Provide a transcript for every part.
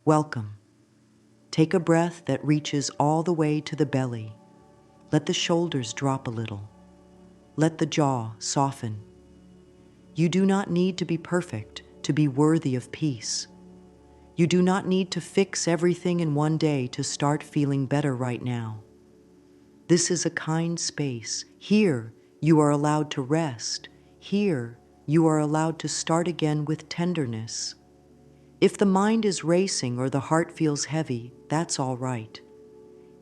Welcome. Take a breath that reaches all the way to the belly. Let the shoulders drop a little. Let the jaw soften. You do not need to be perfect to be worthy of peace. You do not need to fix everything in one day to start feeling better right now. This is a kind space. Here, you are allowed to rest. Here, you are allowed to start again with tenderness. If the mind is racing or the heart feels heavy, that's all right.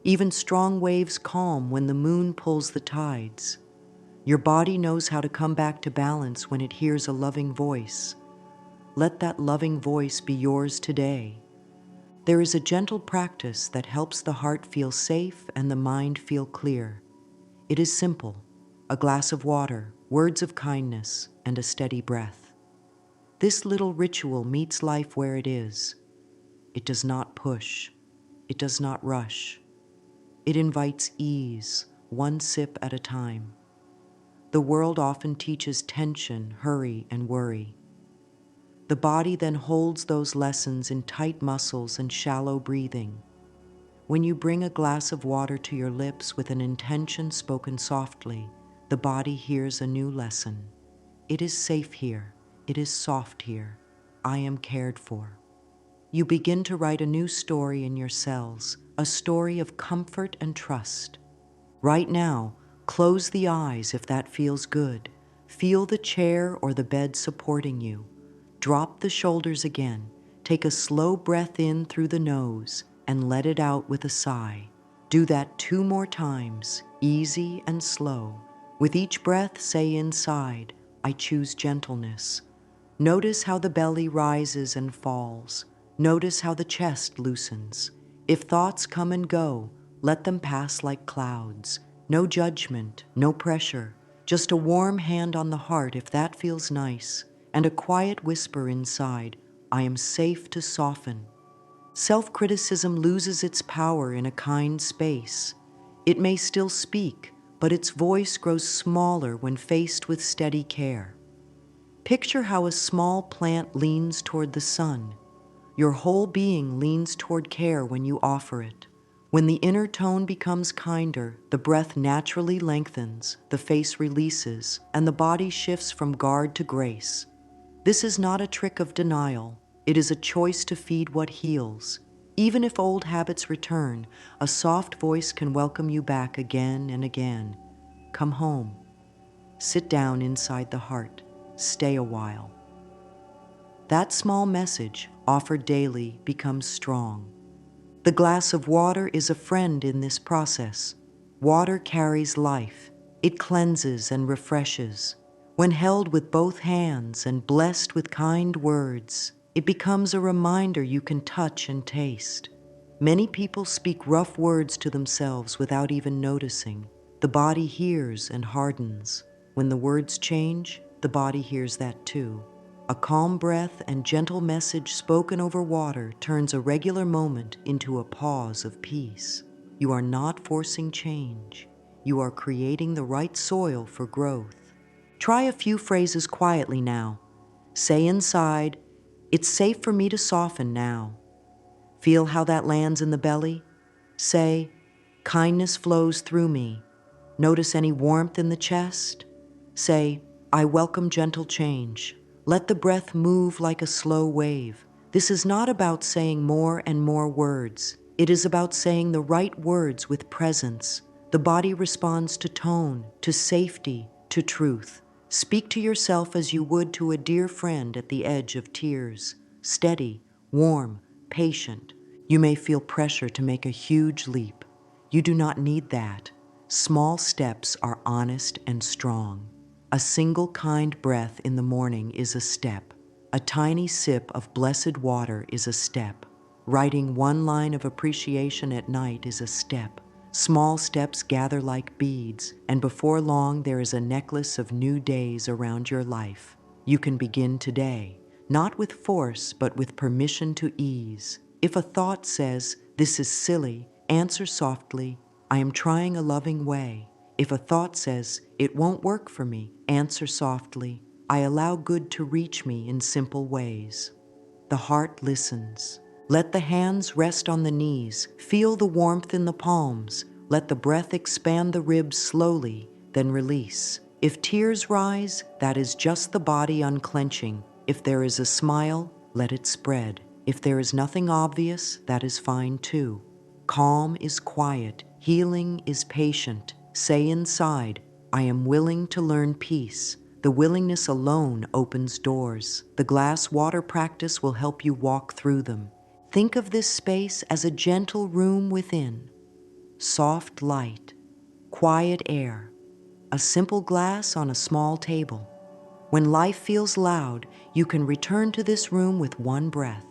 Even strong waves calm when the moon pulls the tides. Your body knows how to come back to balance when it hears a loving voice. Let that loving voice be yours today. There is a gentle practice that helps the heart feel safe and the mind feel clear. It is simple: a glass of water, words of kindness, and a steady breath. This little ritual meets life where it is. It does not push. It does not rush. It invites ease, one sip at a time. The world often teaches tension, hurry, and worry. The body then holds those lessons in tight muscles and shallow breathing. When you bring a glass of water to your lips with an intention spoken softly, the body hears a new lesson. It is safe here. It is soft here. I am cared for. You begin to write a new story in your cells, a story of comfort and trust. Right now, close the eyes if that feels good. Feel the chair or the bed supporting you. Drop the shoulders again. Take a slow breath in through the nose and let it out with a sigh. Do that 2 more times, easy and slow. With each breath, say inside, I choose gentleness. Notice how the belly rises and falls. Notice how the chest loosens. If thoughts come and go, let them pass like clouds. No judgment, no pressure. Just a warm hand on the heart if that feels nice, and a quiet whisper inside, I am safe to soften. Self-criticism loses its power in a kind space. It may still speak, but its voice grows smaller when faced with steady care. Picture how a small plant leans toward the sun. Your whole being leans toward care when you offer it. When the inner tone becomes kinder, the breath naturally lengthens, the face releases, and the body shifts from guard to grace. This is not a trick of denial. It is a choice to feed what heals. Even if old habits return, a soft voice can welcome you back again and again. Come home. Sit down inside the heart. Stay a while. That small message, offered daily, becomes strong. The glass of water is a friend in this process. Water carries life. It cleanses and refreshes. When held with both hands and blessed with kind words, it becomes a reminder you can touch and taste. Many people speak rough words to themselves without even noticing. The body hears and hardens. When the words change, the body hears that too. A calm breath and gentle message spoken over water turns a regular moment into a pause of peace. You are not forcing change. You are creating the right soil for growth. Try a few phrases quietly now. Say inside, it's safe for me to soften now. Feel how that lands in the belly. Say, kindness flows through me. Notice any warmth in the chest. Say, I welcome gentle change. Let the breath move like a slow wave. This is not about saying more and more words. It is about saying the right words with presence. The body responds to tone, to safety, to truth. Speak to yourself as you would to a dear friend at the edge of tears. Steady, warm, patient. You may feel pressure to make a huge leap. You do not need that. Small steps are honest and strong. A single kind breath in the morning is a step. A tiny sip of blessed water is a step. Writing one line of appreciation at night is a step. Small steps gather like beads, and before long there is a necklace of new days around your life. You can begin today, not with force, but with permission to ease. If a thought says, "This is silly," answer softly, "I am trying a loving way." If a thought says, "It won't work for me," answer softly, "I allow good to reach me in simple ways." The heart listens. Let the hands rest on the knees. Feel the warmth in the palms. Let the breath expand the ribs slowly, then release. If tears rise, that is just the body unclenching. If there is a smile, let it spread. If there is nothing obvious, that is fine too. Calm is quiet. Healing is patient. Say inside, I am willing to learn peace. The willingness alone opens doors. The glass water practice will help you walk through them. Think of this space as a gentle room within. Soft light, quiet air, a simple glass on a small table. When life feels loud, you can return to this room with one breath.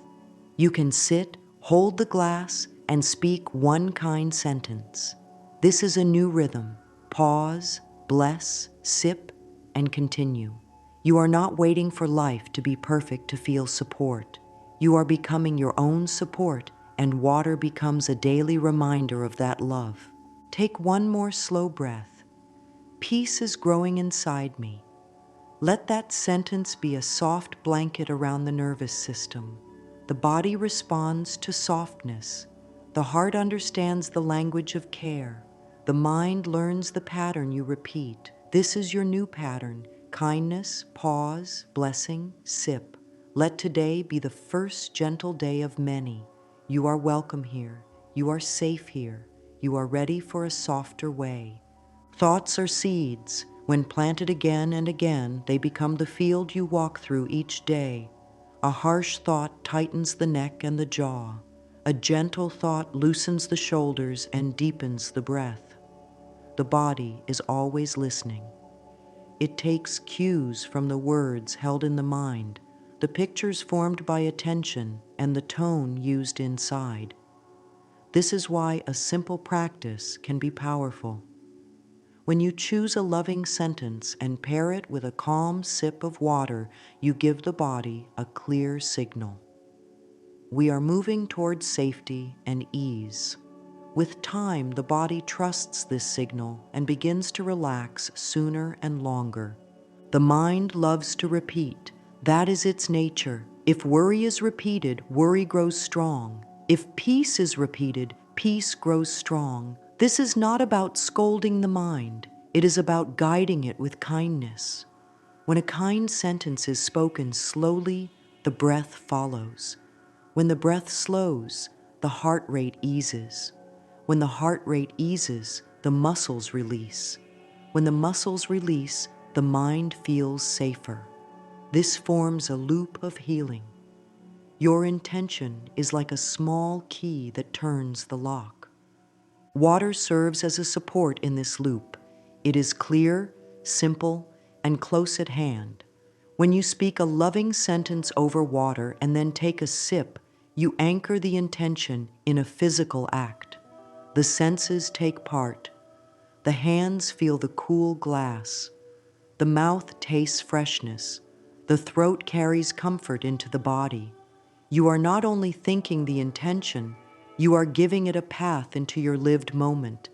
You can sit, hold the glass, and speak one kind sentence. This is a new rhythm. Pause, bless, sip, and continue. You are not waiting for life to be perfect to feel support. You are becoming your own support, and water becomes a daily reminder of that love. Take one more slow breath. Peace is growing inside me. Let that sentence be a soft blanket around the nervous system. The body responds to softness. The heart understands the language of care. The mind learns the pattern you repeat. This is your new pattern: kindness, pause, blessing, sip. Let today be the first gentle day of many. You are welcome here. You are safe here. You are ready for a softer way. Thoughts are seeds. When planted again and again, they become the field you walk through each day. A harsh thought tightens the neck and the jaw. A gentle thought loosens the shoulders and deepens the breath. The body is always listening. It takes cues from the words held in the mind, the pictures formed by attention, and the tone used inside. This is why a simple practice can be powerful. When you choose a loving sentence and pair it with a calm sip of water, you give the body a clear signal. We are moving towards safety and ease. With time, the body trusts this signal and begins to relax sooner and longer. The mind loves to repeat. That is its nature. If worry is repeated, worry grows strong. If peace is repeated, peace grows strong. This is not about scolding the mind. It is about guiding it with kindness. When a kind sentence is spoken slowly, the breath follows. When the breath slows, the heart rate eases. When the heart rate eases, the muscles release. When the muscles release, the mind feels safer. This forms a loop of healing. Your intention is like a small key that turns the lock. Water serves as a support in this loop. It is clear, simple, and close at hand. When you speak a loving sentence over water and then take a sip, you anchor the intention in a physical act. The senses take part. The hands feel the cool glass. The mouth tastes freshness. The throat carries comfort into the body. You are not only thinking the intention, you are giving it a path into your lived moment.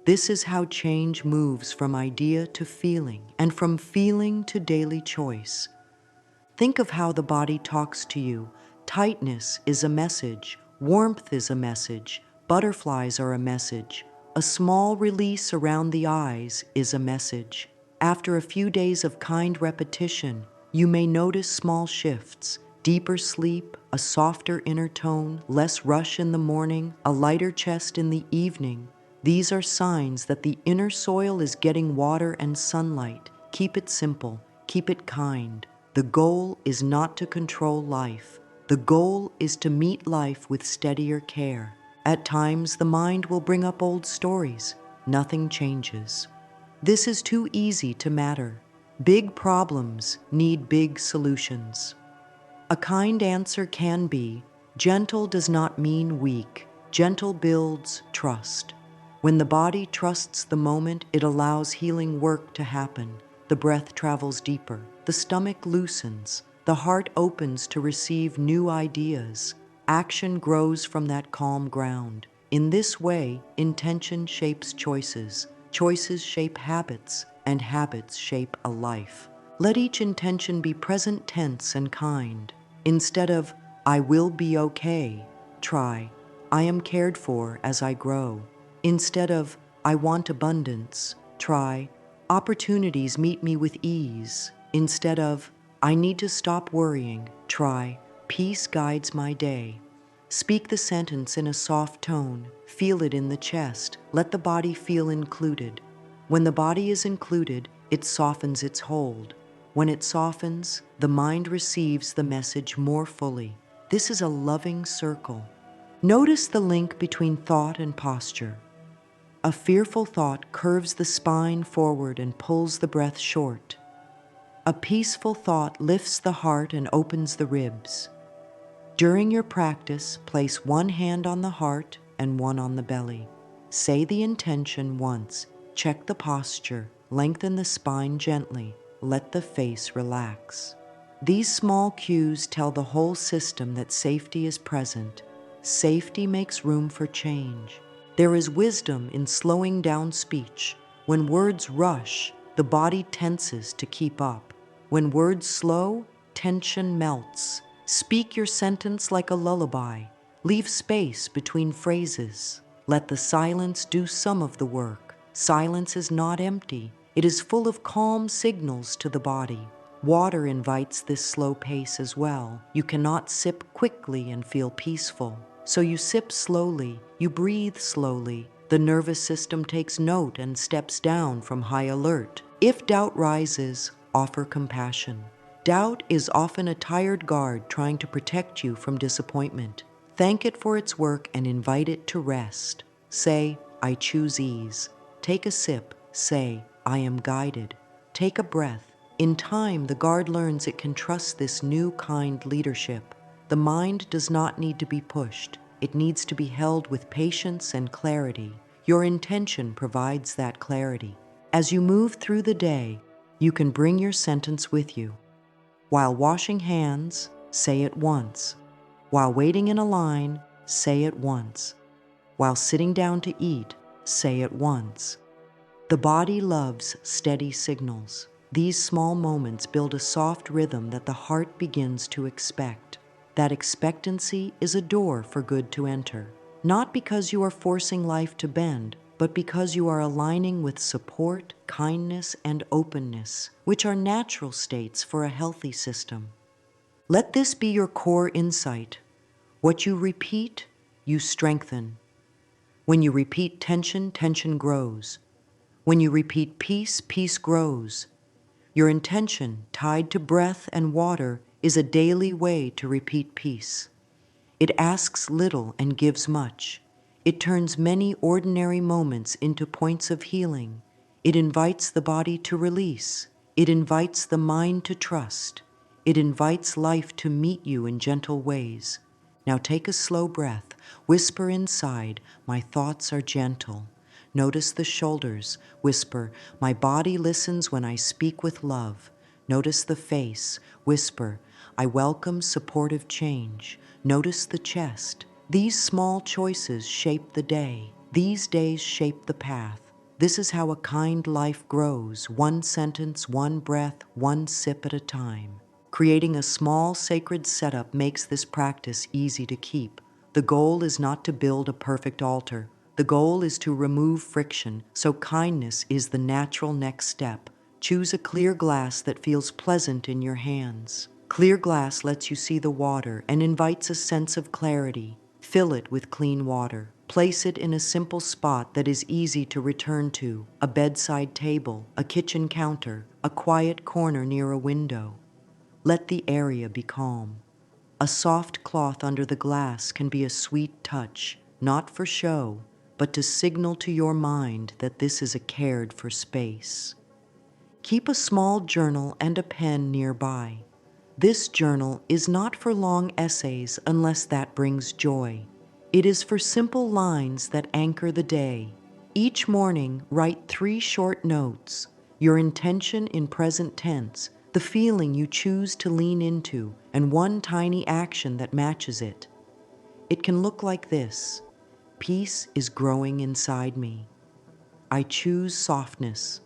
This is how change moves from idea to feeling, and from feeling to daily choice. Think of how the body talks to you. Tightness is a message. Warmth is a message. Butterflies are a message. A small release around the eyes is a message. After a few days of kind repetition, you may notice small shifts: deeper sleep, a softer inner tone, less rush in the morning, a lighter chest in the evening. These are signs that the inner soil is getting water and sunlight. Keep it simple. Keep it kind. The goal is not to control life. The goal is to meet life with steadier care. At times, the mind will bring up old stories. Nothing changes. This is too easy to matter. Big problems need big solutions. A kind answer can be, gentle does not mean weak. Gentle builds trust. When the body trusts the moment, it allows healing work to happen. The breath travels deeper. The stomach loosens. The heart opens to receive new ideas. Action grows from that calm ground. In this way, intention shapes choices. Choices shape habits, and habits shape a life. Let each intention be present tense and kind. Instead of, I will be okay, try, I am cared for as I grow. Instead of, I want abundance, try, opportunities meet me with ease. Instead of, I need to stop worrying, try, peace guides my day. Speak the sentence in a soft tone, feel it in the chest, let the body feel included. When the body is included, it softens its hold. When it softens, the mind receives the message more fully. This is a loving circle. Notice the link between thought and posture. A fearful thought curves the spine forward and pulls the breath short. A peaceful thought lifts the heart and opens the ribs. During your practice, place one hand on the heart and one on the belly. Say the intention once. Check the posture. Lengthen the spine gently. Let the face relax. These small cues tell the whole system that safety is present. Safety makes room for change. There is wisdom in slowing down speech. When words rush, the body tenses to keep up. When words slow, tension melts. Speak your sentence like a lullaby. Leave space between phrases. Let the silence do some of the work. Silence is not empty. It is full of calm signals to the body. Water invites this slow pace as well. You cannot sip quickly and feel peaceful. So you sip slowly, you breathe slowly. The nervous system takes note and steps down from high alert. If doubt rises, offer compassion. Doubt is often a tired guard trying to protect you from disappointment. Thank it for its work and invite it to rest. Say, I choose ease. Take a sip. Say, I am guided. Take a breath. In time, the guard learns it can trust this new kind leadership. The mind does not need to be pushed. It needs to be held with patience and clarity. Your intention provides that clarity. As you move through the day, you can bring your sentence with you. While washing hands, say it once. While waiting in a line, say it once. While sitting down to eat, say it once. The body loves steady signals. These small moments build a soft rhythm that the heart begins to expect. That expectancy is a door for good to enter. Not because you are forcing life to bend, but because you are aligning with support, kindness, and openness, which are natural states for a healthy system. Let this be your core insight. What you repeat, you strengthen. When you repeat tension, tension grows. When you repeat peace, peace grows. Your intention, tied to breath and water, is a daily way to repeat peace. It asks little and gives much. It turns many ordinary moments into points of healing. It invites the body to release. It invites the mind to trust. It invites life to meet you in gentle ways. Now take a slow breath. Whisper inside, my thoughts are gentle. Notice the shoulders. Whisper, my body listens when I speak with love. Notice the face. Whisper, I welcome supportive change. Notice the chest. These small choices shape the day. These days shape the path. This is how a kind life grows, one sentence, one breath, one sip at a time. Creating a small sacred setup makes this practice easy to keep. The goal is not to build a perfect altar. The goal is to remove friction, so kindness is the natural next step. Choose a clear glass that feels pleasant in your hands. Clear glass lets you see the water and invites a sense of clarity. Fill it with clean water. Place it in a simple spot that is easy to return to, a bedside table, a kitchen counter, a quiet corner near a window. Let the area be calm. A soft cloth under the glass can be a sweet touch, not for show, but to signal to your mind that this is a cared for space. Keep a small journal and a pen nearby. This journal is not for long essays unless that brings joy. It is for simple lines that anchor the day. Each morning, write 3 short notes, your intention in present tense, the feeling you choose to lean into, and one tiny action that matches it. It can look like this: peace is growing inside me. I choose softness.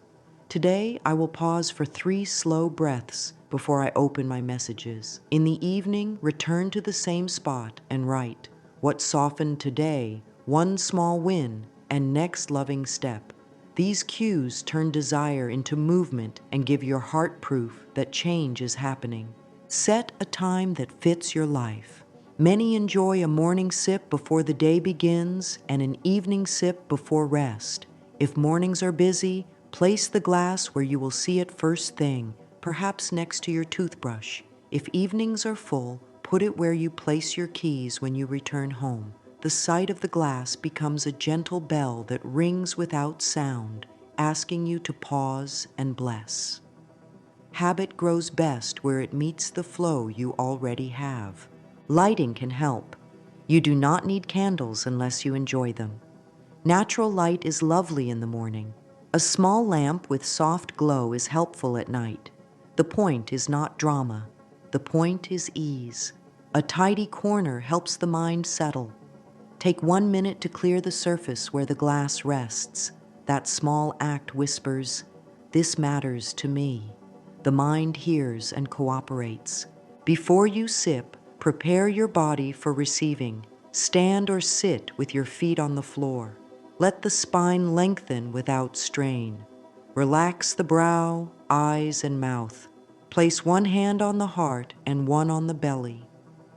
Today, I will pause for 3 slow breaths before I open my messages. In the evening, return to the same spot and write. what softened today, one small win, and next loving step. These cues turn desire into movement and give your heart proof that change is happening. Set a time that fits your life. Many enjoy a morning sip before the day begins and an evening sip before rest. If mornings are busy, place the glass where you will see it first thing, perhaps next to your toothbrush. If evenings are full, put it where you place your keys when you return home. The sight of the glass becomes a gentle bell that rings without sound, asking you to pause and bless. Habit grows best where it meets the flow you already have. Lighting can help. You do not need candles unless you enjoy them. Natural light is lovely in the morning. A small lamp with soft glow is helpful at night. The point is not drama. The point is ease. A tidy corner helps the mind settle. Take 1 minute to clear the surface where the glass rests. That small act whispers, "This matters to me." The mind hears and cooperates. Before you sip, prepare your body for receiving. Stand or sit with your feet on the floor. Let the spine lengthen without strain. Relax the brow, eyes, and mouth. Place one hand on the heart and one on the belly.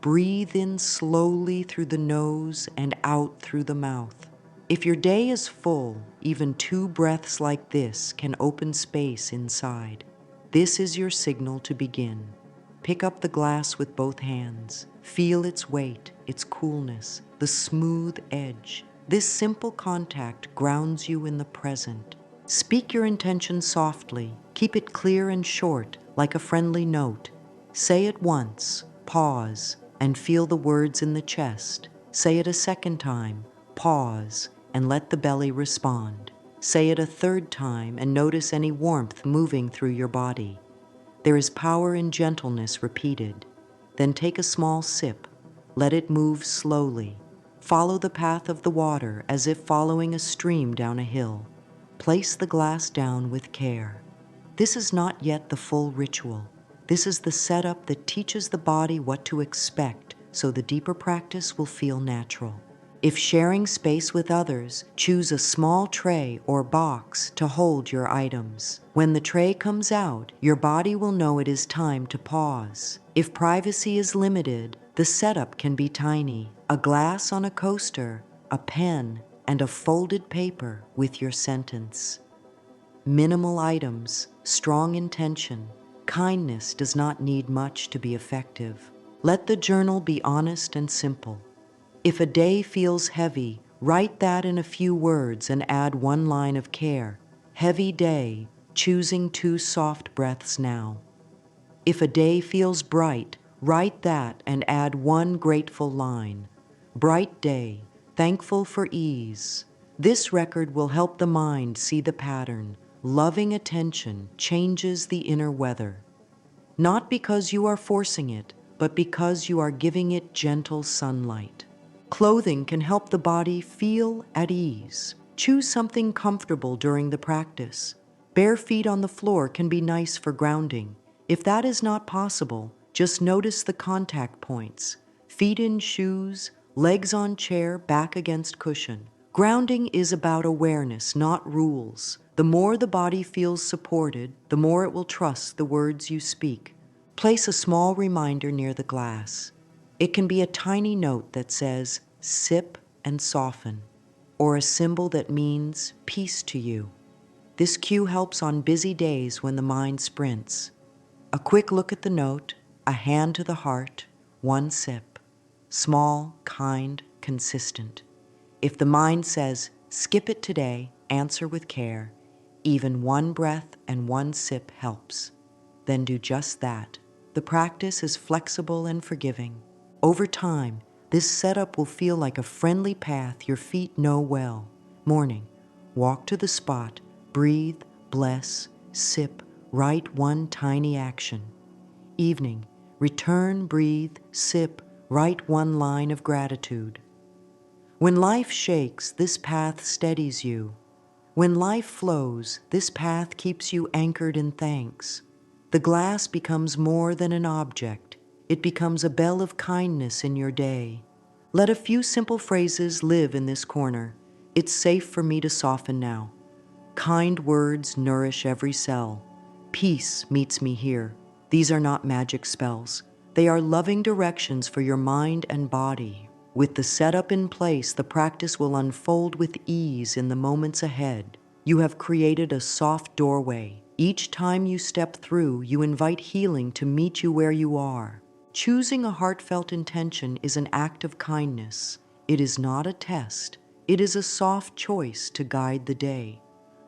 Breathe in slowly through the nose and out through the mouth. If your day is full, even 2 breaths like this can open space inside. This is your signal to begin. Pick up the glass with both hands. Feel its weight, its coolness, the smooth edge. This simple contact grounds you in the present. Speak your intention softly. Keep it clear and short, like a friendly note. Say it once, pause, and feel the words in the chest. Say it a second time, pause, and let the belly respond. Say it a third time and notice any warmth moving through your body. There is power in gentleness repeated. Then take a small sip. Let it move slowly. Follow the path of the water as if following a stream down a hill. Place the glass down with care. This is not yet the full ritual. This is the setup that teaches the body what to expect, so the deeper practice will feel natural. If sharing space with others, choose a small tray or box to hold your items. When the tray comes out, your body will know it is time to pause. If privacy is limited, the setup can be tiny. A glass on a coaster, a pen, and a folded paper with your sentence. Minimal items, strong intention. Kindness does not need much to be effective. Let the journal be honest and simple. If a day feels heavy, write that in a few words and add 1 line of care. Heavy day, choosing 2 soft breaths now. If a day feels bright, write that and add 1 grateful line. Bright day, thankful for ease. This record will help the mind see the pattern. Loving attention changes the inner weather. Not because you are forcing it, but because you are giving it gentle sunlight. Clothing can help the body feel at ease. Choose something comfortable during the practice. Bare feet on the floor can be nice for grounding. If that is not possible, just notice the contact points. Feet in shoes, legs on chair, back against cushion. Grounding is about awareness, not rules. The more the body feels supported, the more it will trust the words you speak. Place a small reminder near the glass. It can be a tiny note that says, "Sip and soften," or a symbol that means peace to you. This cue helps on busy days when the mind sprints. A quick look at the note, a hand to the heart, 1 sip. Small, kind, consistent. If the mind says, "Skip it today," answer with care. Even 1 breath and 1 sip helps. Then do just that. The practice is flexible and forgiving. Over time, this setup will feel like a friendly path your feet know well. Morning, walk to the spot, breathe, bless, sip, write 1 tiny action. Evening, return, breathe, sip, write 1 line of gratitude. When life shakes, this path steadies you. When life flows, this path keeps you anchored in thanks. The glass becomes more than an object. It becomes a bell of kindness in your day. Let a few simple phrases live in this corner. It's safe for me to soften now. Kind words nourish every cell. Peace meets me here. These are not magic spells. They are loving directions for your mind and body. With the setup in place, the practice will unfold with ease in the moments ahead. You have created a soft doorway. Each time you step through, you invite healing to meet you where you are. Choosing a heartfelt intention is an act of kindness. It is not a test. It is a soft choice to guide the day.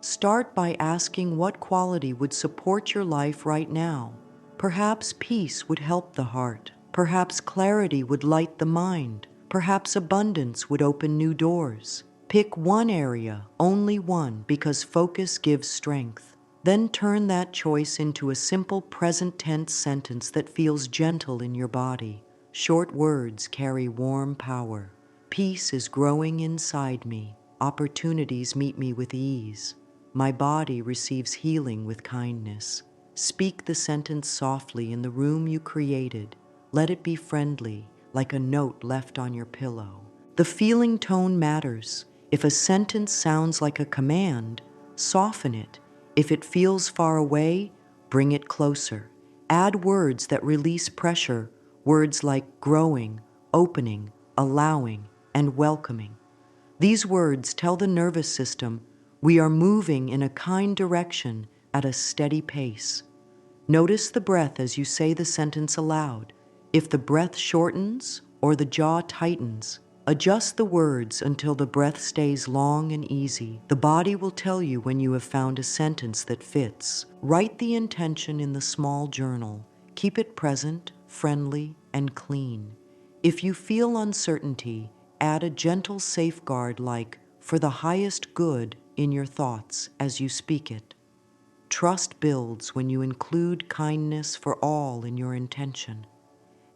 Start by asking what quality would support your life right now. Perhaps peace would help the heart. Perhaps clarity would light the mind. Perhaps abundance would open new doors. Pick one area, only one, because focus gives strength. Then turn that choice into a simple present tense sentence that feels gentle in your body. Short words carry warm power. Peace is growing inside me. Opportunities meet me with ease. My body receives healing with kindness. Speak the sentence softly in the room you created. Let it be friendly, like a note left on your pillow. The feeling tone matters. If a sentence sounds like a command, soften it. If it feels far away, bring it closer. Add words that release pressure, words like growing, opening, allowing, and welcoming. These words tell the nervous system we are moving in a kind direction at a steady pace. Notice the breath as you say the sentence aloud. If the breath shortens or the jaw tightens, adjust the words until the breath stays long and easy. The body will tell you when you have found a sentence that fits. Write the intention in the small journal. Keep it present, friendly, and clean. If you feel uncertainty, add a gentle safeguard like, for the highest good, in your thoughts as you speak it. Trust builds when you include kindness for all in your intention.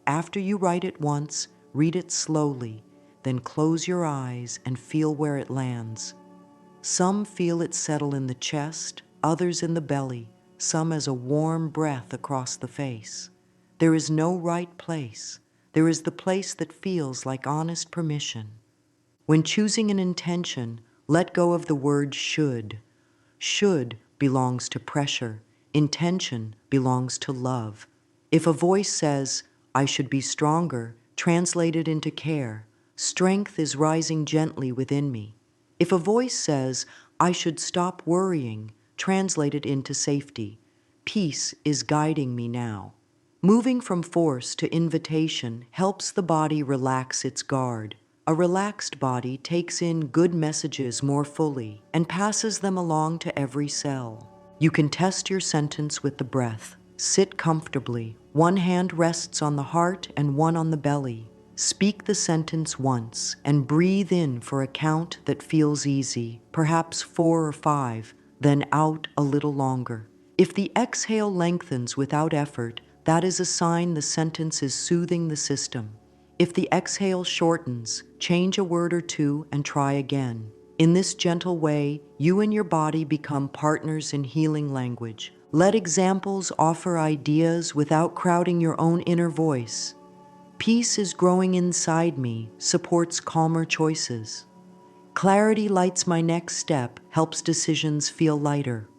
After you write it once, read it slowly, then close your eyes and feel where it lands. Some feel it settle in the chest, others in the belly, some as a warm breath across the face. There is no right place. There is the place that feels like honest permission. When choosing an intention, let go of the word should. Should belongs to pressure. Intention belongs to love. If a voice says, I should be stronger, translate it into care. Strength is rising gently within me. If a voice says, I should stop worrying, translate it into safety. Peace is guiding me now. Moving from force to invitation helps the body relax its guard. A relaxed body takes in good messages more fully and passes them along to every cell. You can test your sentence with the breath. Sit comfortably. One hand rests on the heart and one on the belly. Speak the sentence once and breathe in for a count that feels easy, perhaps 4 or 5, then out a little longer. If the exhale lengthens without effort, that is a sign the sentence is soothing the system. If the exhale shortens, change a word or two and try again. In this gentle way, you and your body become partners in healing language. Let examples offer ideas without crowding your own inner voice. Peace is growing inside me, supports calmer choices. Clarity lights my next step, helps decisions feel lighter.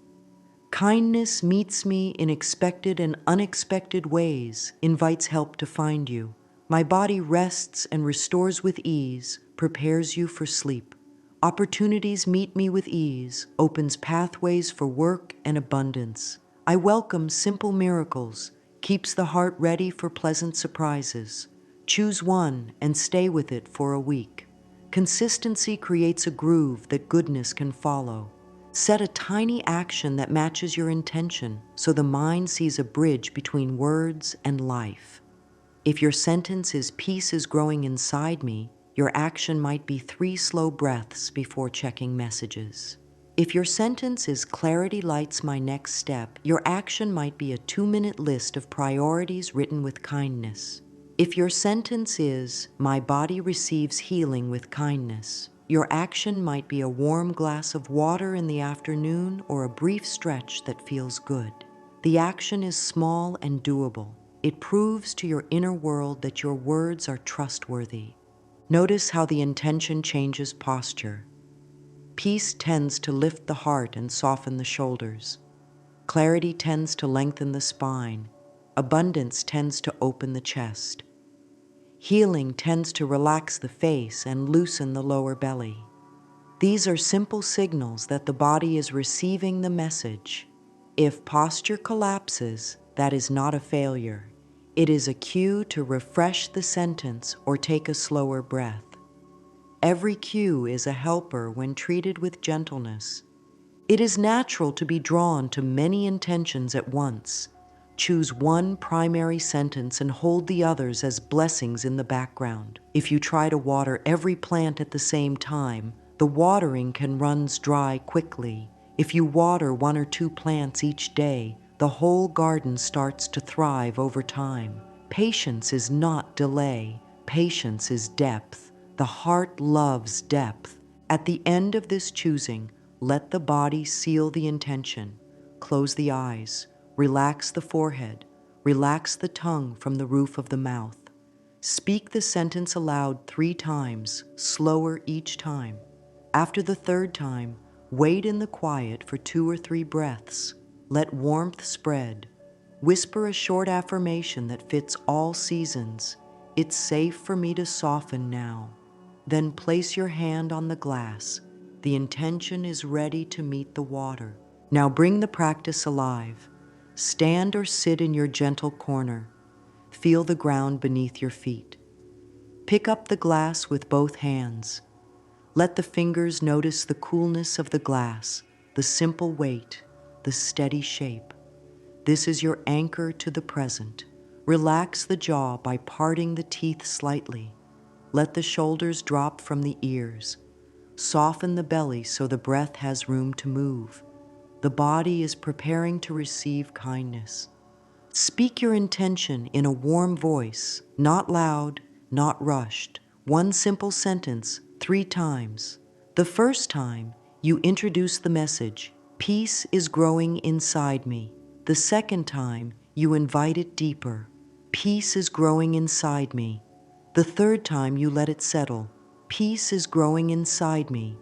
Kindness meets me in expected and unexpected ways, invites help to find you. My body rests and restores with ease, prepares you for sleep. Opportunities meet me with ease, opens pathways for work and abundance. I welcome simple miracles, keeps the heart ready for pleasant surprises. Choose one and stay with it for a week. Consistency creates a groove that goodness can follow. Set a tiny action that matches your intention so the mind sees a bridge between words and life. If your sentence is peace is growing inside me, your action might be 3 slow breaths before checking messages. If your sentence is clarity lights my next step, your action might be a 2-minute list of priorities written with kindness. If your sentence is my body receives healing with kindness, your action might be a warm glass of water in the afternoon or a brief stretch that feels good. The action is small and doable. It proves to your inner world that your words are trustworthy. Notice how the intention changes posture. Peace tends to lift the heart and soften the shoulders. Clarity tends to lengthen the spine. Abundance tends to open the chest. Healing tends to relax the face and loosen the lower belly. These are simple signals that the body is receiving the message. If posture collapses, that is not a failure. It is a cue to refresh the sentence or take a slower breath. Every cue is a helper when treated with gentleness. It is natural to be drawn to many intentions at once. Choose one primary sentence and hold the others as blessings in the background. If you try to water every plant at the same time, the watering can run dry quickly. If you water 1 or 2 plants each day, the whole garden starts to thrive over time. Patience is not delay. Patience is depth. The heart loves depth. At the end of this choosing, let the body seal the intention. Close the eyes. Relax the forehead. Relax the tongue from the roof of the mouth. Speak the sentence aloud 3 times, slower each time. After the 3rd time, wait in the quiet for 2 or 3 breaths. Let warmth spread. Whisper a short affirmation that fits all seasons. It's safe for me to soften now. Then place your hand on the glass. The intention is ready to meet the water. Now bring the practice alive. Stand or sit in your gentle corner. Feel the ground beneath your feet. Pick up the glass with both hands. Let the fingers notice the coolness of the glass, the simple weight, the steady shape. This is your anchor to the present. Relax the jaw by parting the teeth slightly. Let the shoulders drop from the ears. Soften the belly so the breath has room to move. The body is preparing to receive kindness. Speak your intention in a warm voice, not loud, not rushed. One simple sentence, 3 times. The first time, you introduce the message, peace is growing inside me. The second time, you invite it deeper. Peace is growing inside me. The third time, you let it settle. Peace is growing inside me.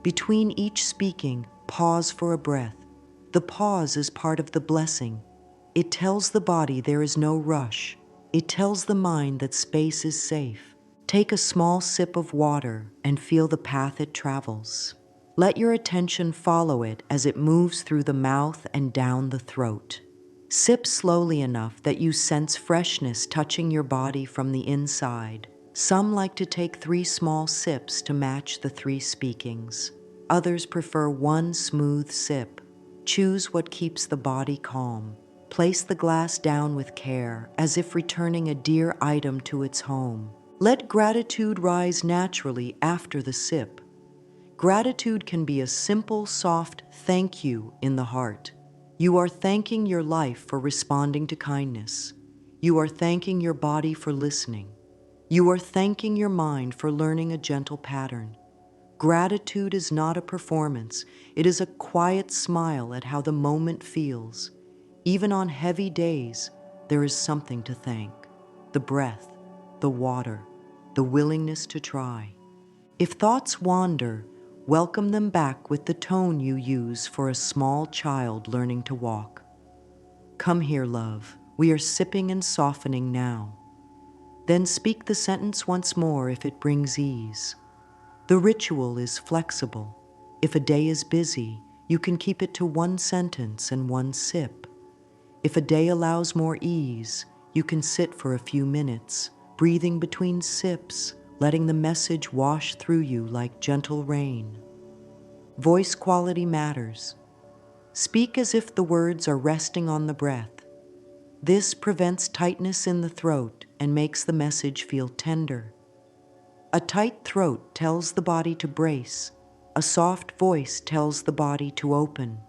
Between each speaking, pause for a breath. The pause is part of the blessing. It tells the body there is no rush. It tells the mind that space is safe. Take a small sip of water and feel the path it travels. Let your attention follow it as it moves through the mouth and down the throat. Sip slowly enough that you sense freshness touching your body from the inside. Some like to take 3 small sips to match the 3 speakings. Others prefer 1 smooth sip. Choose what keeps the body calm. Place the glass down with care, as if returning a dear item to its home. Let gratitude rise naturally after the sip. Gratitude can be a simple, soft thank you in the heart. You are thanking your life for responding to kindness. You are thanking your body for listening. You are thanking your mind for learning a gentle pattern. Gratitude is not a performance. It is a quiet smile at how the moment feels. Even on heavy days, there is something to thank. The breath, the water, the willingness to try. If thoughts wander, welcome them back with the tone you use for a small child learning to walk. Come here, love. We are sipping and softening now. Then speak the sentence once more if it brings ease. The ritual is flexible. If a day is busy, you can keep it to 1 sentence and 1 sip. If a day allows more ease, you can sit for a few minutes, breathing between sips, letting the message wash through you like gentle rain. Voice quality matters. Speak as if the words are resting on the breath. This prevents tightness in the throat and makes the message feel tender. A tight throat tells the body to brace. A soft voice tells the body to open.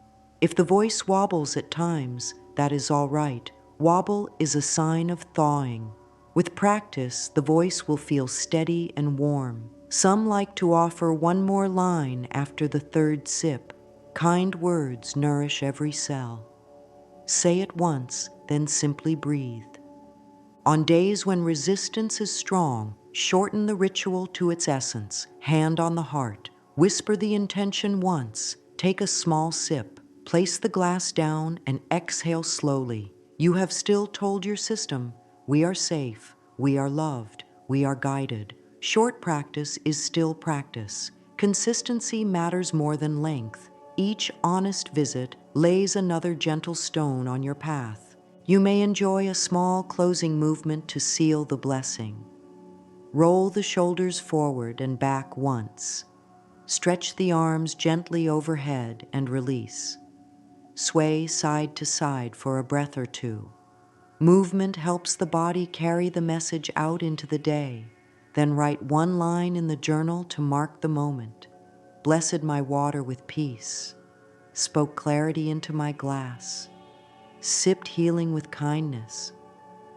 If the voice wobbles at times, that is all right. Wobble is a sign of thawing. With practice, the voice will feel steady and warm. Some like to offer 1 more line after the 3rd sip. Kind words nourish every cell. Say it once, then simply breathe. On days when resistance is strong, Shorten the ritual to its essence, hand on the heart. Whisper the intention once. Take a small sip. Place the glass down and exhale slowly. You have still told your system, we are safe, we are loved, we are guided. Short practice is still practice. Consistency matters more than length. Each honest visit lays another gentle stone on your path. You may enjoy a small closing movement to seal the blessing. Roll the shoulders forward and back once. Stretch the arms gently overhead and release. Sway side to side for a breath or two. Movement helps the body carry the message out into the day. Then write one line in the journal to mark the moment. Blessed my water with peace. Spoke clarity into my glass. Sipped healing with kindness.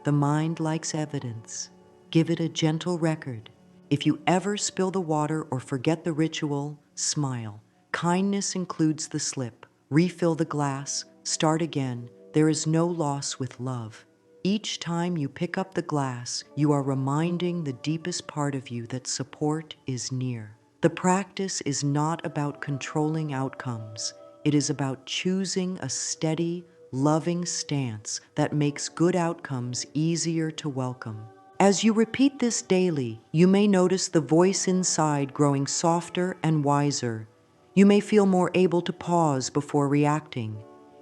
The mind likes evidence. Give it a gentle record. If you ever spill the water or forget the ritual, smile. Kindness includes the slip. Refill the glass, start again. There is no loss with love. Each time you pick up the glass, you are reminding the deepest part of you that support is near. The practice is not about controlling outcomes. It is about choosing a steady, loving stance that makes good outcomes easier to welcome. As you repeat this daily, you may notice the voice inside growing softer and wiser. You may feel more able to pause before reacting.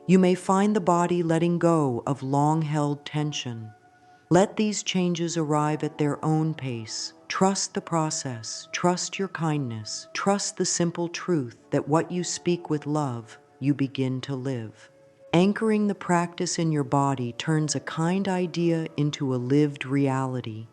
You may find the body letting go of long-held tension. Let these changes arrive at their own pace. Trust the process, trust your kindness, trust the simple truth that what you speak with love, you begin to live. Anchoring the practice in your body turns a kind idea into a lived reality.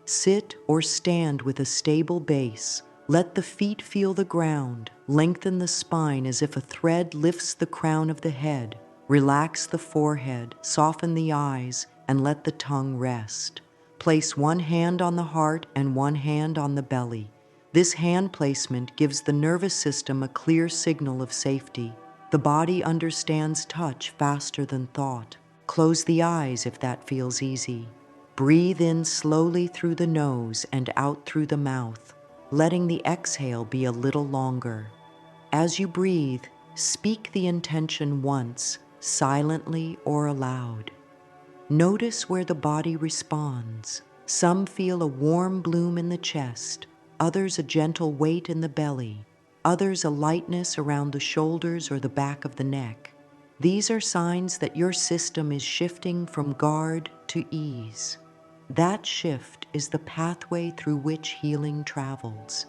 Sit or stand with a stable base. Let the feet feel the ground. Lengthen the spine as if a thread lifts the crown of the head. Relax the forehead, soften the eyes, and let the tongue rest. Place one hand on the heart and one hand on the belly. This hand placement gives the nervous system a clear signal of safety. The body understands touch faster than thought. Close the eyes if that feels easy. Breathe in slowly through the nose and out through the mouth, letting the exhale be a little longer. As you breathe, speak the intention once, silently or aloud. Notice where the body responds. Some feel a warm bloom in the chest, others a gentle weight in the belly, others a lightness around the shoulders or the back of the neck. These are signs that your system is shifting from guard to ease. That shift is the pathway through which healing travels.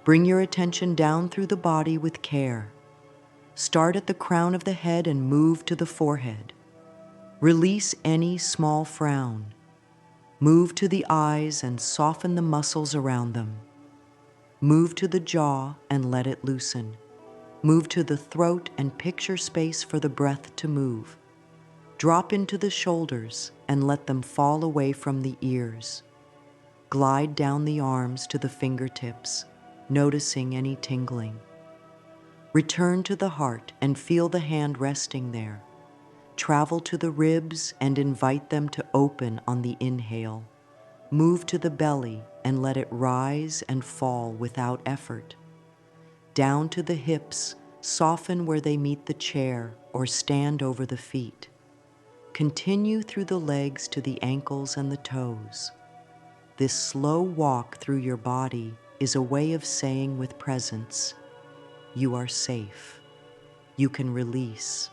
Bring your attention down through the body with care. Start at the crown of the head and move to the forehead. Release any small frown. Move to the eyes and soften the muscles around them. Move to the jaw and let it loosen. Move to the throat and picture space for the breath to move. Drop into the shoulders and let them fall away from the ears. Glide down the arms to the fingertips, noticing any tingling. Return to the heart and feel the hand resting there. Travel to the ribs and invite them to open on the inhale. Move to the belly and let it rise and fall without effort. Down to the hips, soften where they meet the chair or stand over the feet. Continue through the legs to the ankles and the toes. This slow walk through your body is a way of saying with presence, you are safe. You can release.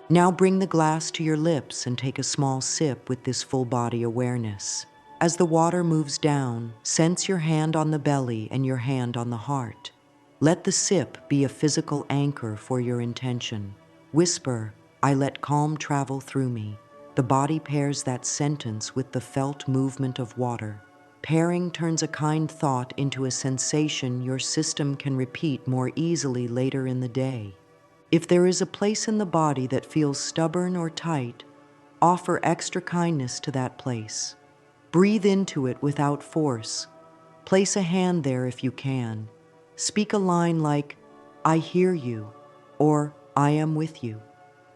Now bring the glass to your lips and take a small sip with this full body awareness. As the water moves down, sense your hand on the belly and your hand on the heart. Let the sip be a physical anchor for your intention. Whisper, I let calm travel through me. The body pairs that sentence with the felt movement of water. Pairing turns a kind thought into a sensation your system can repeat more easily later in the day. If there is a place in the body that feels stubborn or tight, offer extra kindness to that place. Breathe into it without force. Place a hand there if you can. Speak a line like, I hear you, or I am with you.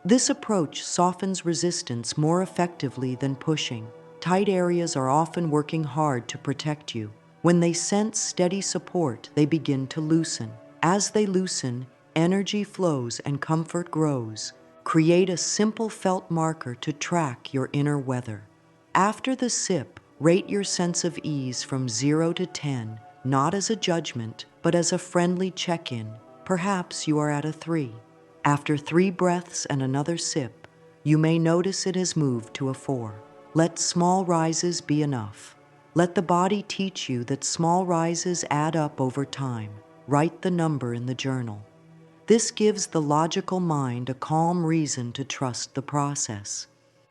This approach softens resistance more effectively than pushing. Tight areas are often working hard to protect you. When they sense steady support, they begin to loosen. As they loosen, energy flows and comfort grows. Create a simple felt marker to track your inner weather. After the sip, rate your sense of ease from 0 to 10, not as a judgment, but as a friendly check-in. Perhaps you are at a 3. After 3 breaths and another sip, you may notice it has moved to a 4. Let small rises be enough. Let the body teach you that small rises add up over time. Write the number in the journal. This gives the logical mind a calm reason to trust the process.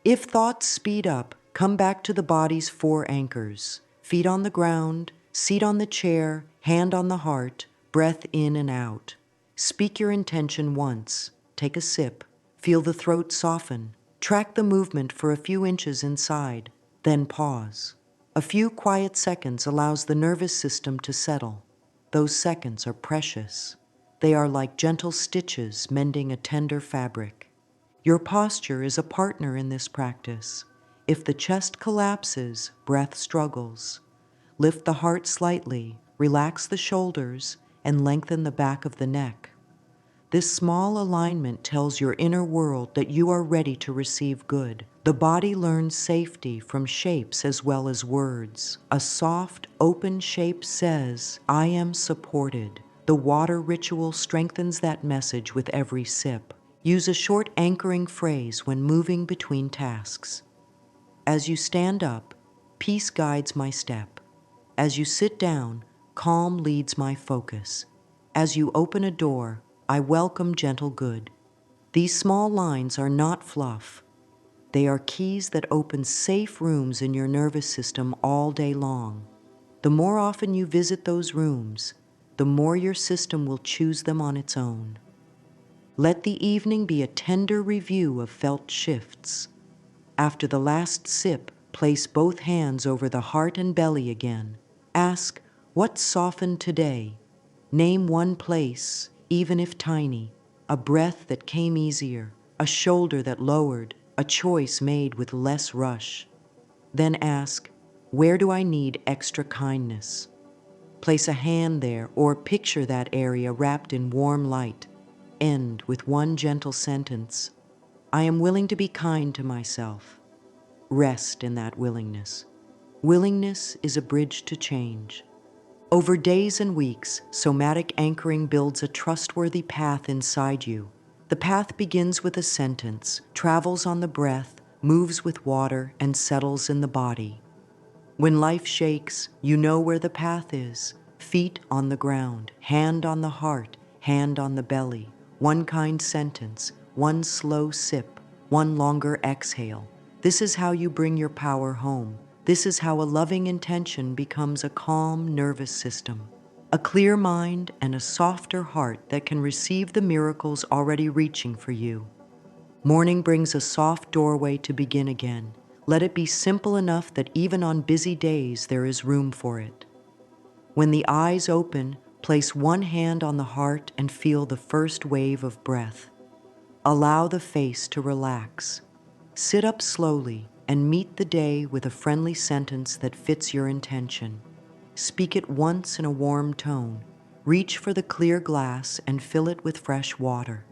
If thoughts speed up, come back to the body's 4 anchors. Feet on the ground, seat on the chair, hand on the heart, breath in and out. Speak your intention once. Take a sip. Feel the throat soften. Track the movement for a few inches inside. Then pause. A few quiet seconds allows the nervous system to settle. Those seconds are precious. They are like gentle stitches mending a tender fabric. Your posture is a partner in this practice. If the chest collapses, breath struggles. Lift the heart slightly, relax the shoulders, and lengthen the back of the neck. This small alignment tells your inner world that you are ready to receive good. The body learns safety from shapes as well as words. A soft, open shape says, "I am supported." The water ritual strengthens that message with every sip. Use a short anchoring phrase when moving between tasks. As you stand up, peace guides my step. As you sit down, calm leads my focus. As you open a door, I welcome gentle good. These small lines are not fluff. They are keys that open safe rooms in your nervous system all day long. The more often you visit those rooms, the more your system will choose them on its own. Let the evening be a tender review of felt shifts. After the last sip, place both hands over the heart and belly again. Ask, what softened today? Name one place, even if tiny, a breath that came easier, a shoulder that lowered, a choice made with less rush. Then ask, where do I need extra kindness? Place a hand there or picture that area wrapped in warm light. End with one gentle sentence. I am willing to be kind to myself. Rest in that willingness. Willingness is a bridge to change. Over days and weeks, somatic anchoring builds a trustworthy path inside you. The path begins with a sentence, travels on the breath, moves with water, and settles in the body. When life shakes, you know where the path is. Feet on the ground, hand on the heart, hand on the belly. One kind sentence, one slow sip, one longer exhale. This is how you bring your power home. This is how a loving intention becomes a calm nervous system. A clear mind and a softer heart that can receive the miracles already reaching for you. Morning brings a soft doorway to begin again. Let it be simple enough that even on busy days there is room for it. When the eyes open, place one hand on the heart and feel the first wave of breath. Allow the face to relax. Sit up slowly and meet the day with a friendly sentence that fits your intention. Speak it once in a warm tone. Reach for the clear glass and fill it with fresh water.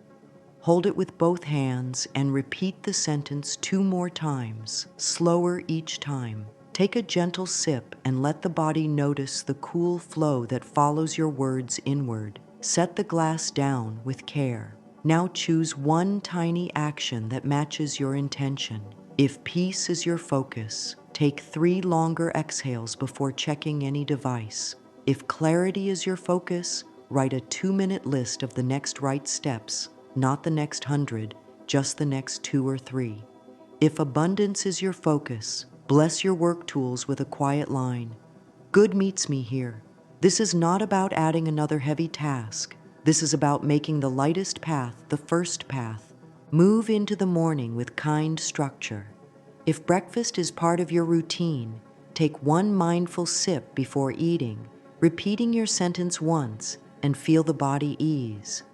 Hold it with both hands and repeat the sentence 2 more times, slower each time. Take a gentle sip and let the body notice the cool flow that follows your words inward. Set the glass down with care. Now choose one tiny action that matches your intention. If peace is your focus, take 3 longer exhales before checking any device. If clarity is your focus, write a 2-minute list of the next right steps. Not the next 100, just the next 2 or 3. If abundance is your focus, bless your work tools with a quiet line. Good meets me here. This is not about adding another heavy task. This is about making the lightest path the first path. Move into the morning with kind structure. If breakfast is part of your routine, take one mindful sip before eating, repeating your sentence once, and feel the body ease.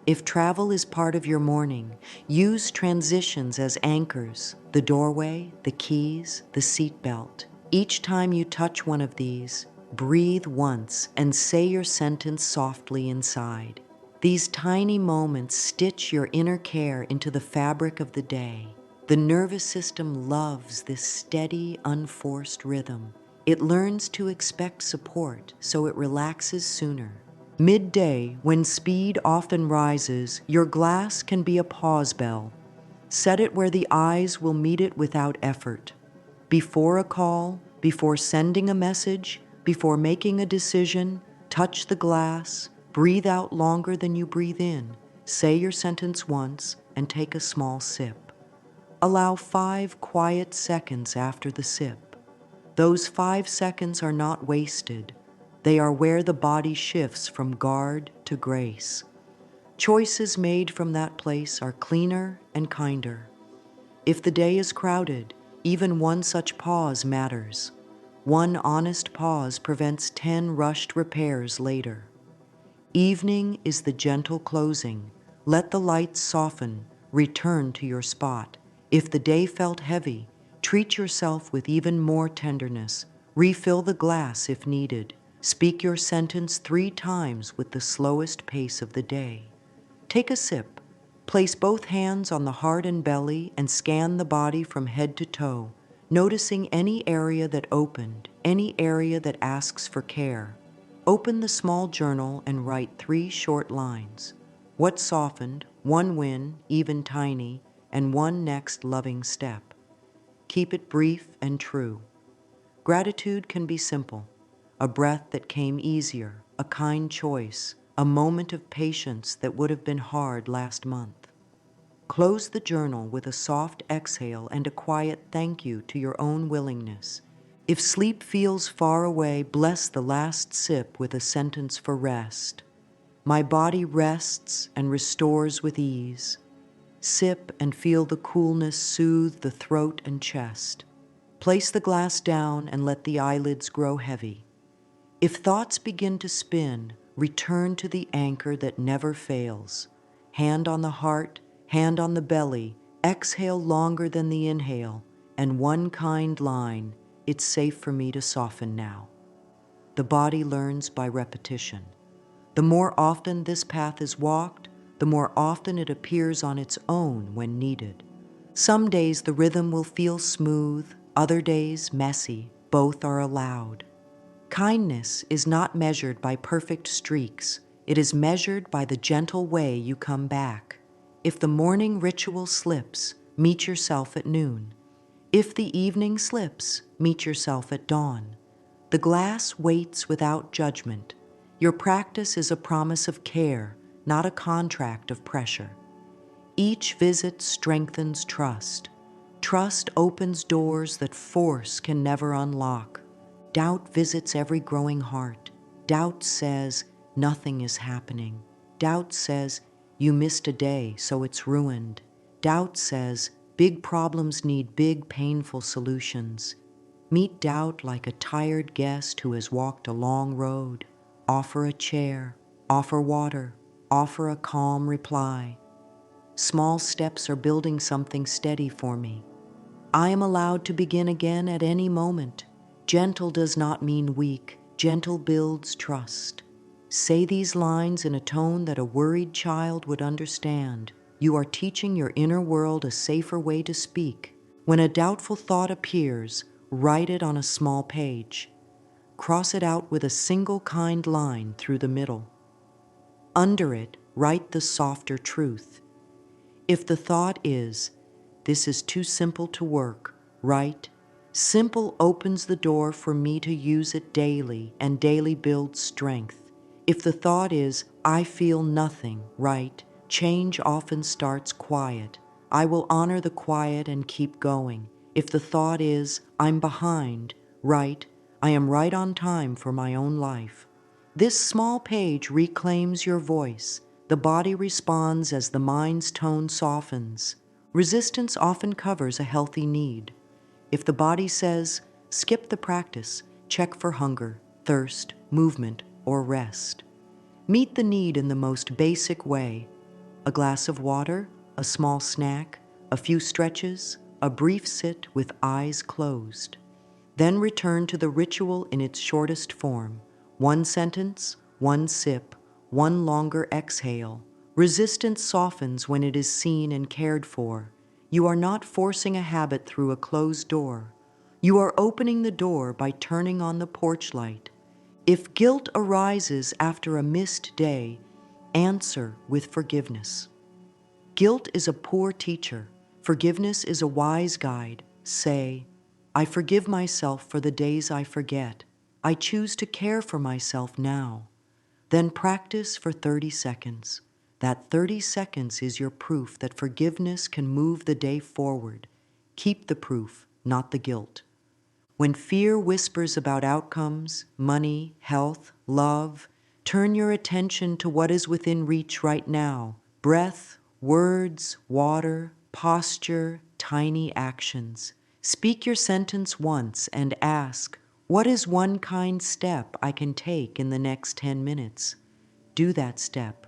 If travel is part of your morning, use transitions as anchors: the doorway, the keys, the seatbelt. Each time you touch one of these, breathe once and say your sentence softly inside. These tiny moments stitch your inner care into the fabric of the day. The nervous system loves this steady, unforced rhythm. It learns to expect support, so it relaxes sooner. Midday, when speed often rises, your glass can be a pause bell. Set it where the eyes will meet it without effort. Before a call, before sending a message, before making a decision, touch the glass, breathe out longer than you breathe in, say your sentence once, and take a small sip. Allow 5 quiet seconds after the sip. Those 5 seconds are not wasted. They are where the body shifts from guard to grace. Choices made from that place are cleaner and kinder. If the day is crowded, even one such pause matters. One honest pause prevents 10 rushed repairs later. Evening is the gentle closing. Let the lights soften. Return to your spot. If the day felt heavy, treat yourself with even more tenderness. Refill the glass if needed. Speak your sentence 3 times with the slowest pace of the day. Take a sip. Place both hands on the heart and belly and scan the body from head to toe, noticing any area that opened, any area that asks for care. Open the small journal and write 3 short lines. What softened, 1 win, even tiny, and 1 next loving step. Keep it brief and true. Gratitude can be simple: a breath that came easier, a kind choice, a moment of patience that would have been hard last month. Close the journal with a soft exhale and a quiet thank you to your own willingness. If sleep feels far away, bless the last sip with a sentence for rest. My body rests and restores with ease. Sip and feel the coolness soothe the throat and chest. Place the glass down and let the eyelids grow heavy. If thoughts begin to spin, return to the anchor that never fails. Hand on the heart, hand on the belly, exhale longer than the inhale, and one kind line: it's safe for me to soften now. The body learns by repetition. The more often this path is walked, the more often it appears on its own when needed. Some days the rhythm will feel smooth, other days messy. Both are allowed. Kindness is not measured by perfect streaks. It is measured by the gentle way you come back. If the morning ritual slips, meet yourself at noon. If the evening slips, meet yourself at dawn. The glass waits without judgment. Your practice is a promise of care, not a contract of pressure. Each visit strengthens trust. Trust opens doors that force can never unlock. Doubt visits every growing heart. Doubt says, nothing is happening. Doubt says, you missed a day, so it's ruined. Doubt says, big problems need big, painful solutions. Meet doubt like a tired guest who has walked a long road. Offer a chair, offer water, offer a calm reply. Small steps are building something steady for me. I am allowed to begin again at any moment. Gentle does not mean weak. Gentle builds trust. Say these lines in a tone that a worried child would understand. You are teaching your inner world a safer way to speak. When a doubtful thought appears, write it on a small page. Cross it out with a single kind line through the middle. Under it, write the softer truth. If the thought is, this is too simple to work, write, simple opens the door for me to use it daily, and daily builds strength. If the thought is, I feel nothing, write, change often starts quiet. I will honor the quiet and keep going. If the thought is, I'm behind, write, I am right on time for my own life. This small page reclaims your voice. The body responds as the mind's tone softens. Resistance often covers a healthy need. If the body says, skip the practice, check for hunger, thirst, movement, or rest. Meet the need in the most basic way. A glass of water, a small snack, a few stretches, a brief sit with eyes closed. Then return to the ritual in its shortest form. One sentence, one sip, one longer exhale. Resistance softens when it is seen and cared for. You are not forcing a habit through a closed door. You are opening the door by turning on the porch light. If guilt arises after a missed day, answer with forgiveness. Guilt is a poor teacher. Forgiveness is a wise guide. Say, I forgive myself for the days I forget. I choose to care for myself now. Then practice for 30 seconds. That 30 seconds is your proof that forgiveness can move the day forward. Keep the proof, not the guilt. When fear whispers about outcomes, money, health, love, turn your attention to what is within reach right now. Breath, words, water, posture, tiny actions. Speak your sentence once and ask, what is one kind step I can take in the next 10 minutes? Do that step.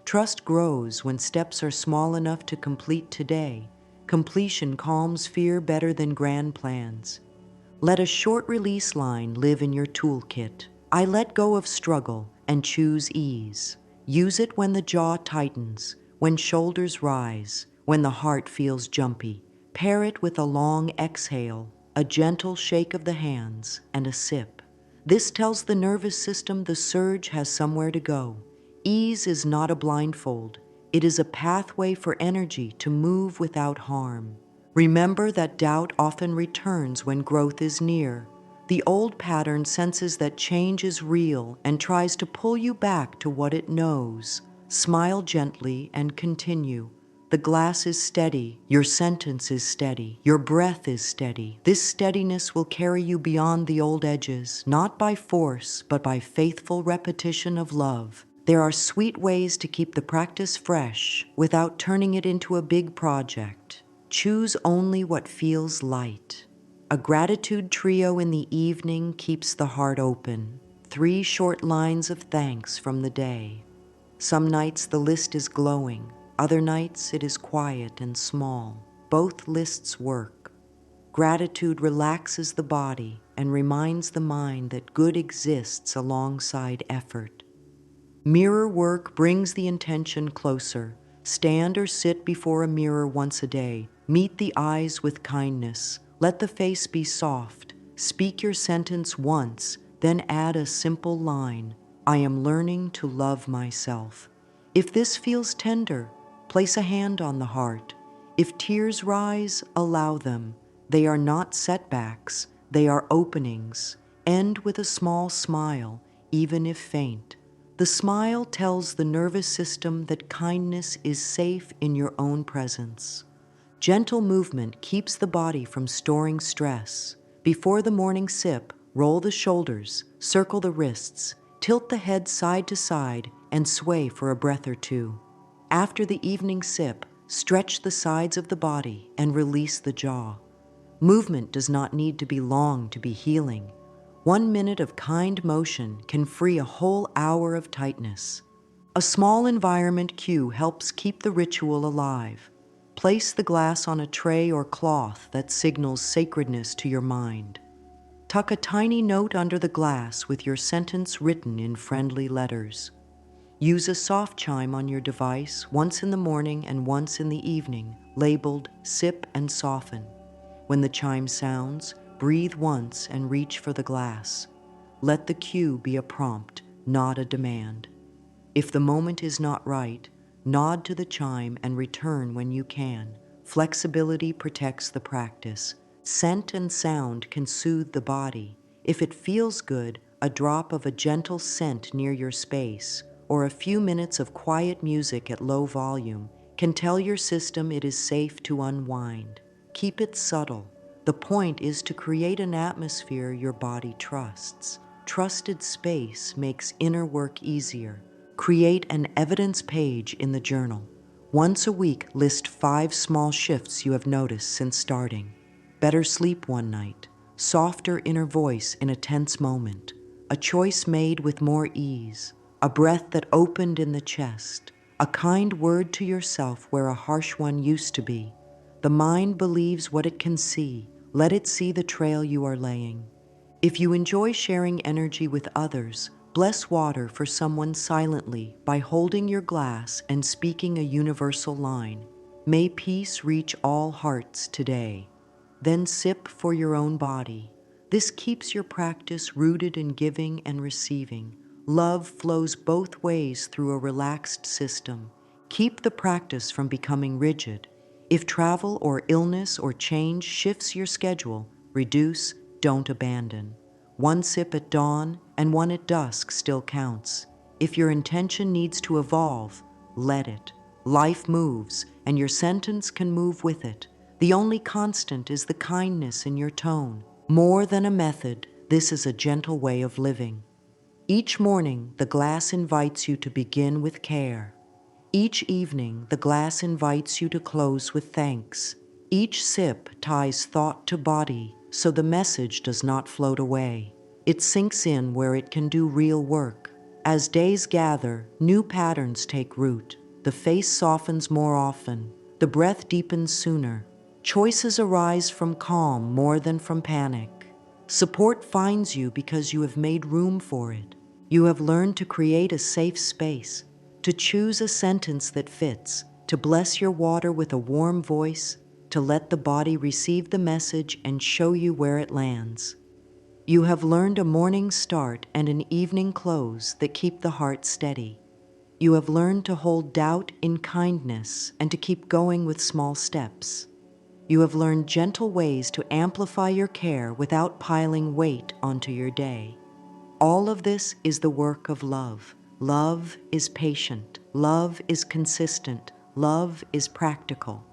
Trust grows when steps are small enough to complete today. Completion calms fear better than grand plans. Let a short release line live in your toolkit. I let go of struggle and choose ease. Use it when the jaw tightens, when shoulders rise, when the heart feels jumpy. Pair it with a long exhale, a gentle shake of the hands, and a sip. This tells the nervous system the surge has somewhere to go. Ease is not a blindfold. It is a pathway for energy to move without harm. Remember that doubt often returns when growth is near. The old pattern senses that change is real and tries to pull you back to what it knows. Smile gently and continue. The glass is steady, your sentence is steady, your breath is steady. This steadiness will carry you beyond the old edges, not by force, but by faithful repetition of love. There are sweet ways to keep the practice fresh without turning it into a big project. Choose only what feels light. A gratitude trio in the evening keeps the heart open. 3 short lines of thanks from the day. Some nights the list is glowing. Other nights it is quiet and small. Both lists work. Gratitude relaxes the body and reminds the mind that good exists alongside effort. Mirror work brings the intention closer. Stand or sit before a mirror once a day. Meet the eyes with kindness. Let the face be soft. Speak your sentence once, then add a simple line. I am learning to love myself. If this feels tender, place a hand on the heart. If tears rise, allow them. They are not setbacks, they are openings. End with a small smile, even if faint. The smile tells the nervous system that kindness is safe in your own presence. Gentle movement keeps the body from storing stress. Before the morning sip, roll the shoulders, circle the wrists, tilt the head side to side, and sway for a breath or two. After the evening sip, stretch the sides of the body and release the jaw. Movement does not need to be long to be healing. 1 minute of kind motion can free a whole hour of tightness. A small environment cue helps keep the ritual alive. Place the glass on a tray or cloth that signals sacredness to your mind. Tuck a tiny note under the glass with your sentence written in friendly letters. Use a soft chime on your device once in the morning and once in the evening, labeled Sip and Soften. When the chime sounds, breathe once and reach for the glass. Let the cue be a prompt, not a demand. If the moment is not right, nod to the chime and return when you can. Flexibility protects the practice. Scent and sound can soothe the body. If it feels good, a drop of a gentle scent near your space, or a few minutes of quiet music at low volume, can tell your system it is safe to unwind. Keep it subtle. The point is to create an atmosphere your body trusts. Trusted space makes inner work easier. Create an evidence page in the journal. Once a week, list 5 small shifts you have noticed since starting. Better sleep one night, softer inner voice in a tense moment, a choice made with more ease, a breath that opened in the chest, A kind word to yourself where a harsh one used to be. The mind believes what it can see. Let it see the trail you are laying. If you enjoy sharing energy with others, bless water for someone silently by holding your glass and speaking a universal line. May peace reach all hearts today. Then sip for your own body. This keeps your practice rooted in giving and receiving. Love flows both ways through a relaxed system. Keep the practice from becoming rigid. If travel or illness or change shifts your schedule, reduce, don't abandon. One sip at dawn and one at dusk still counts. If your intention needs to evolve, let it. Life moves, and your sentence can move with it. The only constant is the kindness in your tone. More than a method, this is a gentle way of living. Each morning, the glass invites you to begin with care. Each evening, the glass invites you to close with thanks. Each sip ties thought to body, so the message does not float away. It sinks in where it can do real work. As days gather, new patterns take root. The face softens more often. The breath deepens sooner. Choices arise from calm more than from panic. Support finds you because you have made room for it. You have learned to create a safe space, to choose a sentence that fits, to bless your water with a warm voice, to let the body receive the message and show you where it lands. You have learned a morning start and an evening close that keep the heart steady. You have learned to hold doubt in kindness and to keep going with small steps. You have learned gentle ways to amplify your care without piling weight onto your day. All of this is the work of love. Love is patient. Love is consistent. Love is practical.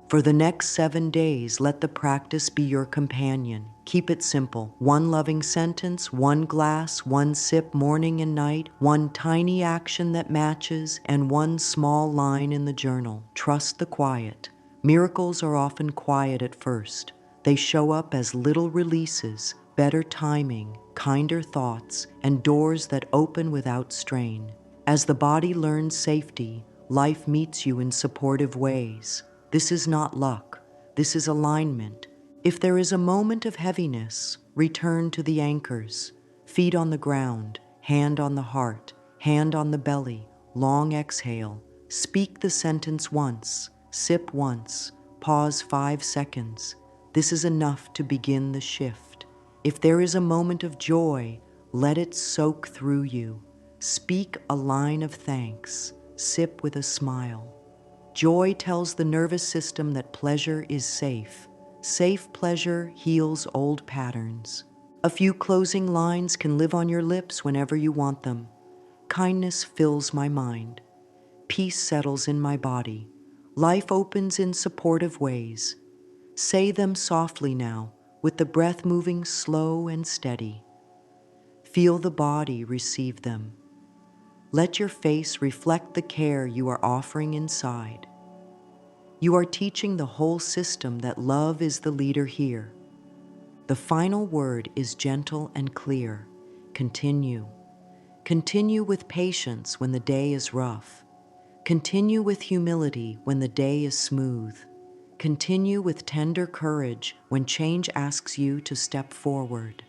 For the next 7 days, let the practice be your companion. Keep it simple. One loving sentence, one glass, one sip morning and night, one tiny action that matches, and one small line in the journal. Trust the quiet. Miracles are often quiet at first. They show up as little releases, better timing, kinder thoughts, and doors that open without strain. As the body learns safety, life meets you in supportive ways. This is not luck. This is alignment. If there is a moment of heaviness, return to the anchors. Feet on the ground, hand on the heart, hand on the belly, long exhale. Speak the sentence once, sip once, pause 5 seconds. This is enough to begin the shift. If there is a moment of joy, let it soak through you. Speak a line of thanks. Sip with a smile. Joy tells the nervous system that pleasure is safe. Safe pleasure heals old patterns. A few closing lines can live on your lips whenever you want them. Kindness fills my mind. Peace settles in my body. Life opens in supportive ways. Say them softly now, with the breath moving slow and steady. Feel the body receive them. Let your face reflect the care you are offering inside. You are teaching the whole system that love is the leader here. The final word is gentle and clear. Continue. Continue with patience when the day is rough. Continue with humility when the day is smooth. Continue with tender courage when change asks you to step forward.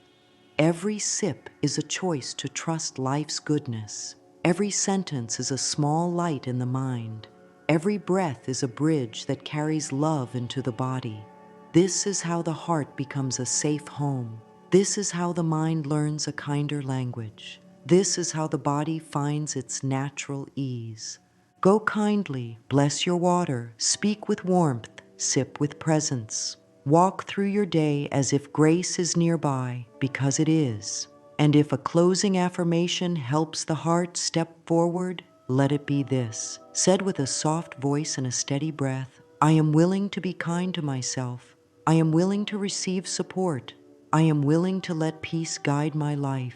Every sip is a choice to trust life's goodness. Every sentence is a small light in the mind. Every breath is a bridge that carries love into the body. This is how the heart becomes a safe home. This is how the mind learns a kinder language. This is how the body finds its natural ease. Go kindly, bless your water, speak with warmth, sip with presence. Walk through your day as if grace is nearby, because it is. And if a closing affirmation helps the heart step forward, let it be this. Said with a soft voice and a steady breath, I am willing to be kind to myself. I am willing to receive support. I am willing to let peace guide my life.